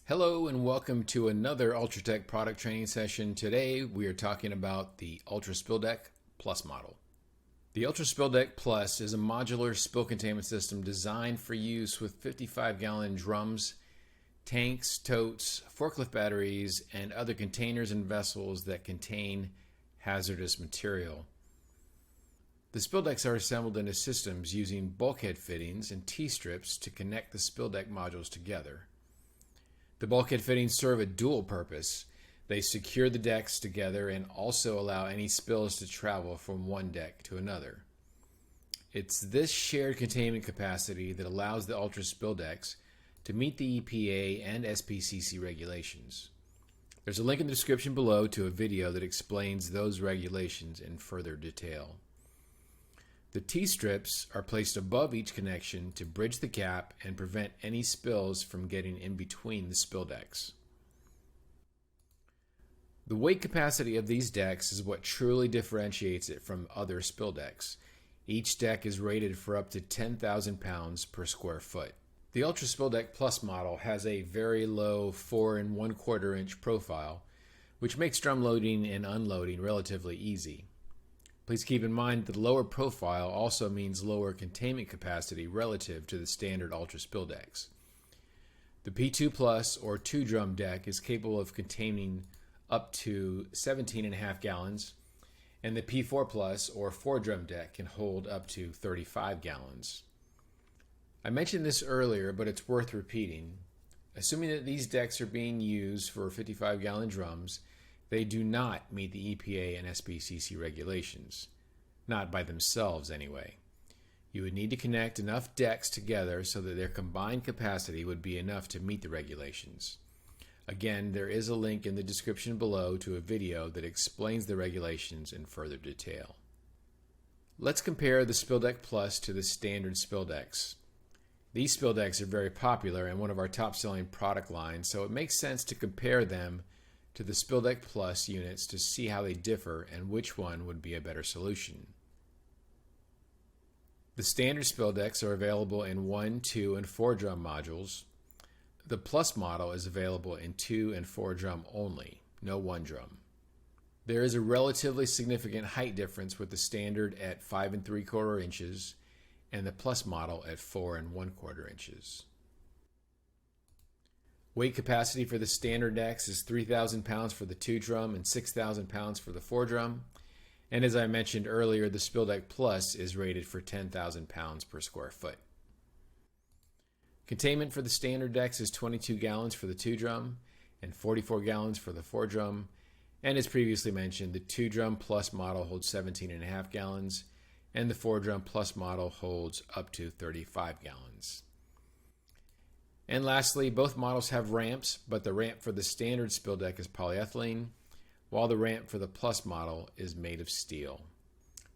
Hello and welcome to another UltraTech product training session. Today we are talking about the Ultra Spill Deck Plus model. The Ultra Spill Deck Plus is a modular spill containment system designed for use with 55-gallon drums, tanks, totes, forklift batteries, and other containers and vessels that contain hazardous material. The spill decks are assembled into systems using bulkhead fittings and T-strips to connect the spill deck modules together. The bulkhead fittings serve a dual purpose. They secure the decks together and also allow any spills to travel from one deck to another. It's this shared containment capacity that allows the Ultra Spill Decks to meet the EPA and SPCC regulations. There's a link in the description below to a video that explains those regulations in further detail. The T-strips are placed above each connection to bridge the gap and prevent any spills from getting in between the spill decks. The weight capacity of these decks is what truly differentiates it from other spill decks. Each deck is rated for up to 10,000 pounds per square foot. The Ultra Spill Deck Plus model has a very low 4 1/4 inch profile, which makes drum loading and unloading relatively easy. Please keep in mind that the lower profile also means lower containment capacity relative to the standard Ultra Spill decks. The P2 Plus or 2-drum deck is capable of containing up to 17.5 gallons, and the P4 Plus or 4-drum deck can hold up to 35 gallons. I mentioned this earlier, but it's worth repeating. Assuming that these decks are being used for 55-gallon drums, they do not meet the EPA and SPCC regulations. Not by themselves, anyway. You would need to connect enough decks together so that their combined capacity would be enough to meet the regulations. Again, there is a link in the description below to a video that explains the regulations in further detail. Let's compare the Spill Deck Plus to the standard spill decks. These spill decks are very popular and one of our top-selling product lines, so it makes sense to compare them to the Spill Deck Plus units to see how they differ and which one would be a better solution. The standard spill decks are available in 1, 2, and 4-drum modules. The Plus model is available in 2 and 4-drum only, no 1-drum. There is a relatively significant height difference with the standard at 5 3/4 inches and the Plus model at 4 1/4 inches. Weight capacity for the standard decks is 3,000 pounds for the 2-drum and 6,000 pounds for the 4-drum. And as I mentioned earlier, the Spill Deck Plus is rated for 10,000 pounds per square foot. Containment for the standard decks is 22 gallons for the 2-drum and 44 gallons for the 4-drum. And as previously mentioned, the 2-drum Plus model holds 17.5 gallons and the 4-drum Plus model holds up to 35 gallons. And lastly, both models have ramps, but the ramp for the standard spill deck is polyethylene, while the ramp for the Plus model is made of steel.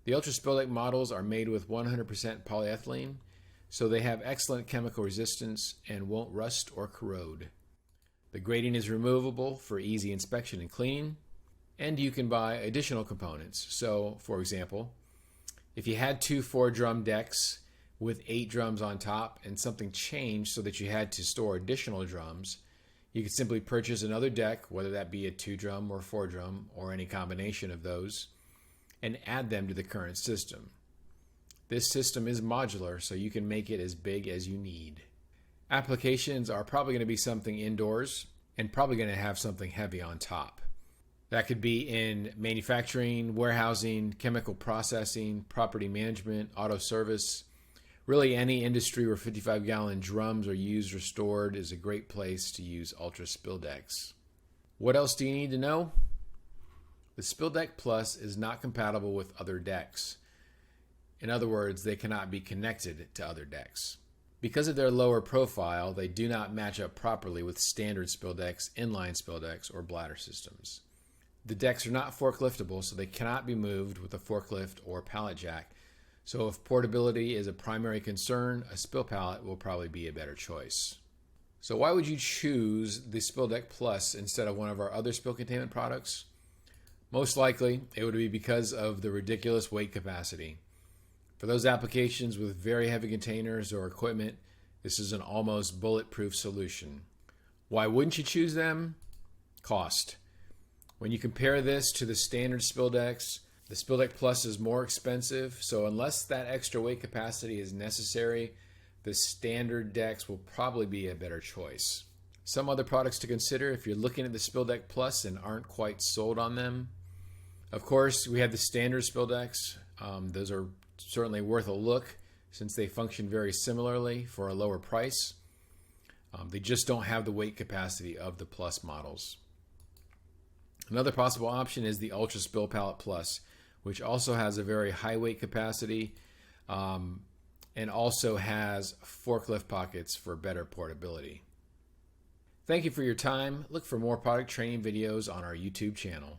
The Ultra Spill Deck models are made with 100% polyethylene, so they have excellent chemical resistance and won't rust or corrode. The grating is removable for easy inspection and cleaning, and you can buy additional components. So, for example, if you had 2 4-drum decks with 8 drums on top and something changed so that you had to store additional drums, you could simply purchase another deck, whether that be a 2-drum or 4-drum or any combination of those, and add them to the current system. This system is modular, so you can make it as big as you need. Applications are probably going to be something indoors and probably going to have something heavy on top. That could be in manufacturing, warehousing, chemical processing, property management, auto service. Really, any industry where 55-gallon drums are used or stored is a great place to use Ultra Spill Decks. What else do you need to know? The Spill Deck Plus is not compatible with other decks. In other words, they cannot be connected to other decks. Because of their lower profile, they do not match up properly with standard spill decks, inline spill decks, or bladder systems. The decks are not forkliftable, so they cannot be moved with a forklift or pallet jack. So if portability is a primary concern, a spill pallet will probably be a better choice. So why would you choose the Spill Deck Plus instead of one of our other spill containment products? Most likely, it would be because of the ridiculous weight capacity. For those applications with very heavy containers or equipment, this is an almost bulletproof solution. Why wouldn't you choose them? Cost. When you compare this to the standard spill decks, the Spill Deck Plus is more expensive, so unless that extra weight capacity is necessary, the standard decks will probably be a better choice. Some other products to consider if you're looking at the Spill Deck Plus and aren't quite sold on them. Of course, we have the standard spill decks. Those are certainly worth a look since they function very similarly for a lower price. They just don't have the weight capacity of the Plus models. Another possible option is the Ultra Spill Pallet Plus, which also has a very high weight capacity and also has forklift pockets for better portability. Thank you for your time. Look for more product training videos on our YouTube channel.